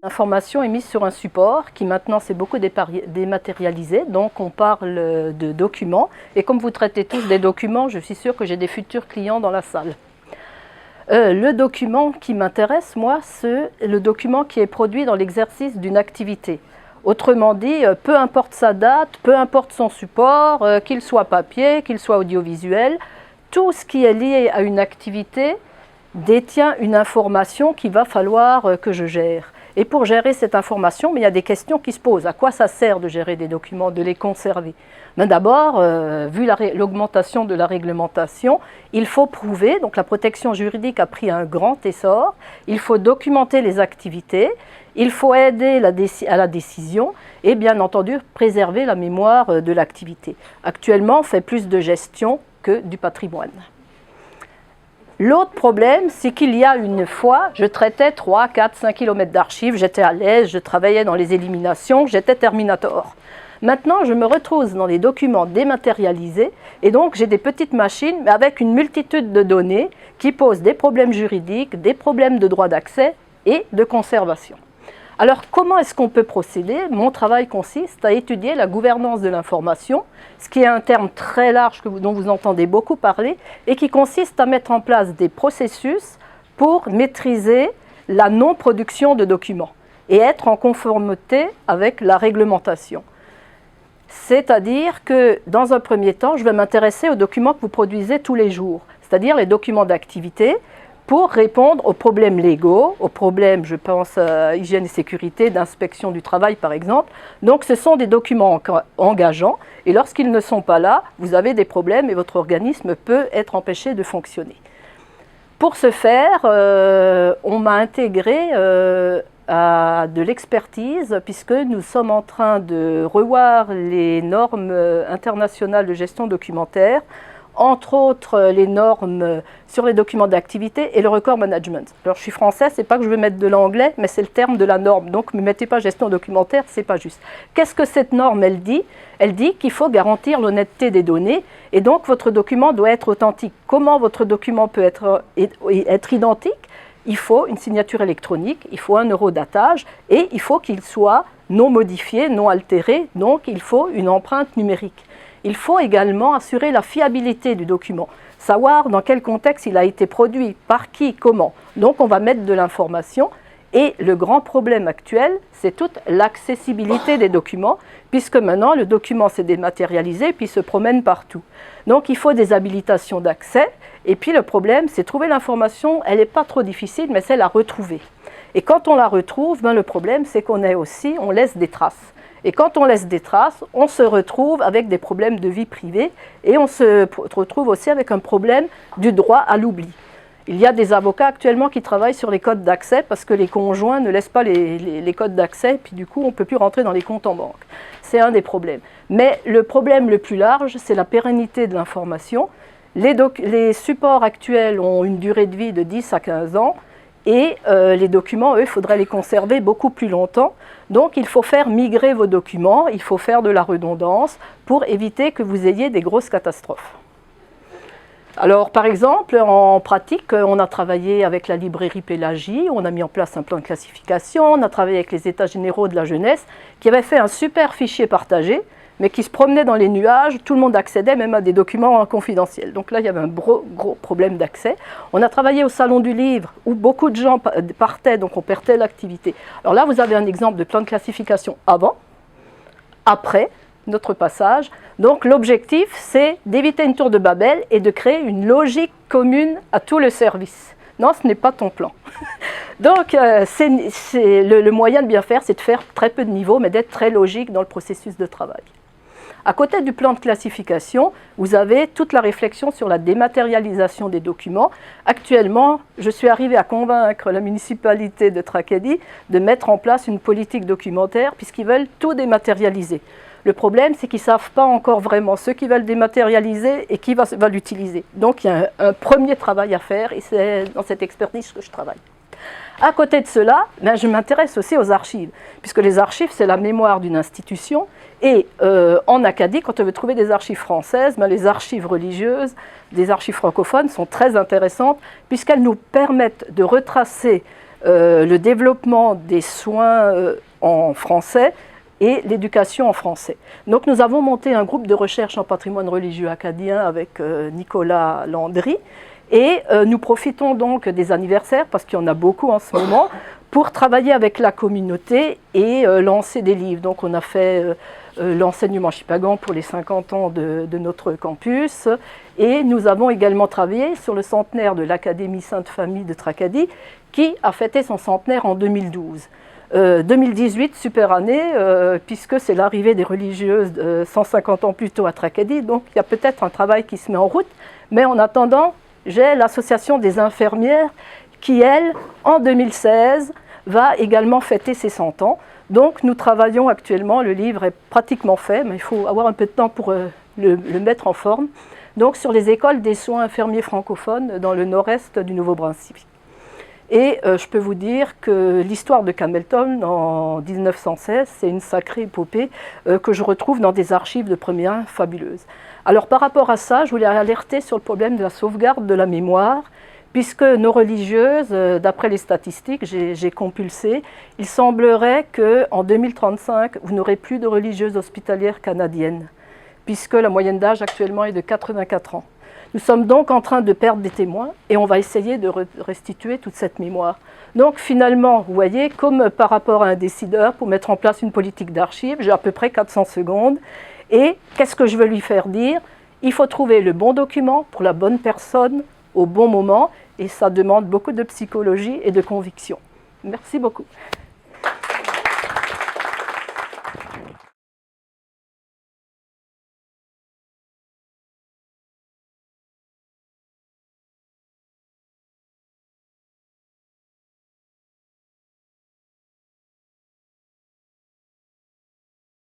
L'information est mise sur un support qui maintenant s'est beaucoup dématérialisé, donc on parle de documents. Et comme vous traitez tous des documents, je suis sûre que j'ai des futurs clients dans la salle. Le document qui m'intéresse, moi, c'est le document qui est produit dans l'exercice d'une activité. Autrement dit, peu importe sa date, peu importe son support, qu'il soit papier, qu'il soit audiovisuel, tout ce qui est lié à une activité détient une information qu'il va falloir que je gère. Et pour gérer cette information, il y a des questions qui se posent. À quoi ça sert de gérer des documents, de les conserver? D'abord, vu l'augmentation de la réglementation, il faut prouver, donc la protection juridique a pris un grand essor, il faut documenter les activités, il faut aider à la décision et bien entendu préserver la mémoire de l'activité. Actuellement, on fait plus de gestion que du patrimoine. L'autre problème, c'est qu'il y a une fois, je traitais 3, 4, 5 km d'archives, j'étais à l'aise, je travaillais dans les éliminations, j'étais Terminator. Maintenant, je me retrouve dans des documents dématérialisés et donc j'ai des petites machines mais avec une multitude de données qui posent des problèmes juridiques, des problèmes de droit d'accès et de conservation. Alors, comment est-ce qu'on peut procéder? Mon travail consiste à étudier la gouvernance de l'information, ce qui est un terme très large dont vous entendez beaucoup parler et qui consiste à mettre en place des processus pour maîtriser la non-production de documents et être en conformité avec la réglementation. C'est-à-dire que, dans un premier temps, je vais m'intéresser aux documents que vous produisez tous les jours, c'est-à-dire les documents d'activité, pour répondre aux problèmes légaux, aux problèmes, je pense, hygiène et sécurité, d'inspection du travail par exemple. Donc ce sont des documents engageants et lorsqu'ils ne sont pas là, vous avez des problèmes et votre organisme peut être empêché de fonctionner. Pour ce faire, on m'a intégré à de l'expertise puisque nous sommes en train de revoir les normes internationales de gestion documentaire, entre autres les normes sur les documents d'activité et le record management. Alors je suis française, c'est pas que je veux mettre de l'anglais, mais c'est le terme de la norme, donc ne mettez pas gestion documentaire, c'est pas juste. Qu'est-ce que cette norme, elle dit? Elle dit qu'il faut garantir l'honnêteté des données et donc votre document doit être authentique. Comment votre document peut être identique? Il faut une signature électronique, il faut un eurodatage et il faut qu'il soit non modifié, non altéré, donc il faut une empreinte numérique. Il faut également assurer la fiabilité du document, savoir dans quel contexte il a été produit, par qui, comment. Donc on va mettre de l'information et le grand problème actuel, c'est toute l'accessibilité des documents, puisque maintenant le document s'est dématérialisé puis se promène partout. Donc il faut des habilitations d'accès et puis le problème, c'est trouver l'information, elle n'est pas trop difficile, mais c'est la retrouver. Et quand on la retrouve, le problème, c'est qu'on laisse des traces. Et quand on laisse des traces, on se retrouve avec des problèmes de vie privée et on se retrouve aussi avec un problème du droit à l'oubli. Il y a des avocats actuellement qui travaillent sur les codes d'accès parce que les conjoints ne laissent pas les codes d'accès et puis du coup on ne peut plus rentrer dans les comptes en banque. C'est un des problèmes. Mais le problème le plus large, c'est la pérennité de l'information. Les supports actuels ont une durée de vie de 10 à 15 ans. Et les documents, eux, il faudrait les conserver beaucoup plus longtemps. Donc, il faut faire migrer vos documents, il faut faire de la redondance pour éviter que vous ayez des grosses catastrophes. Alors, par exemple, en pratique, on a travaillé avec la librairie Pélagie, on a mis en place un plan de classification, on a travaillé avec les États généraux de la jeunesse, qui avaient fait un super fichier partagé, mais qui se promenait dans les nuages, tout le monde accédait même à des documents confidentiels. Donc là, il y avait un gros problème d'accès. On a travaillé au Salon du Livre, où beaucoup de gens partaient, donc on perdait l'activité. Alors là, vous avez un exemple de plan de classification avant, après notre passage. Donc l'objectif, c'est d'éviter une tour de Babel et de créer une logique commune à tout le service. Non, ce n'est pas ton plan. Donc, le moyen de bien faire, c'est de faire très peu de niveaux, mais d'être très logique dans le processus de travail. À côté du plan de classification, vous avez toute la réflexion sur la dématérialisation des documents. Actuellement, je suis arrivée à convaincre la municipalité de Tracadie de mettre en place une politique documentaire puisqu'ils veulent tout dématérialiser. Le problème, c'est qu'ils ne savent pas encore vraiment ceux qui veulent dématérialiser et qui va l'utiliser. Donc, il y a un premier travail à faire et c'est dans cette expertise que je travaille. À côté de cela, ben, je m'intéresse aussi aux archives, puisque les archives, c'est la mémoire d'une institution. Et en Acadie, quand on veut trouver des archives françaises, ben, les archives religieuses, des archives francophones sont très intéressantes, puisqu'elles nous permettent de retracer le développement des soins en français et l'éducation en français. Donc nous avons monté un groupe de recherche en patrimoine religieux acadien avec Nicolas Landry, et nous profitons donc des anniversaires, parce qu'il y en a beaucoup en ce moment, pour travailler avec la communauté et lancer des livres. Donc on a fait l'enseignement Chipagan pour les 50 ans de notre campus, et nous avons également travaillé sur le centenaire de l'Académie Sainte-Famille de Tracadie, qui a fêté son centenaire en 2012. 2018, super année, puisque c'est l'arrivée des religieuses 150 ans plus tôt à Tracadie, donc il y a peut-être un travail qui se met en route, mais en attendant, j'ai l'association des infirmières qui, elle, en 2016, va également fêter ses 100 ans. Donc nous travaillons actuellement, le livre est pratiquement fait, mais il faut avoir un peu de temps pour le mettre en forme, donc sur les écoles des soins infirmiers francophones dans le nord-est du Nouveau-Brunswick. Et je peux vous dire que l'histoire de Campbellton en 1916, c'est une sacrée épopée que je retrouve dans des archives de première fabuleuses. Alors par rapport à ça, je voulais alerter sur le problème de la sauvegarde de la mémoire, puisque nos religieuses, d'après les statistiques, j'ai compulsé, il semblerait qu'en 2035, vous n'aurez plus de religieuses hospitalières canadiennes, puisque la moyenne d'âge actuellement est de 84 ans. Nous sommes donc en train de perdre des témoins et on va essayer de restituer toute cette mémoire. Donc finalement, vous voyez, comme par rapport à un décideur, pour mettre en place une politique d'archives, j'ai à peu près 400 secondes. Et qu'est-ce que je veux lui faire dire? Il faut trouver le bon document pour la bonne personne au bon moment, et ça demande beaucoup de psychologie et de conviction. Merci beaucoup.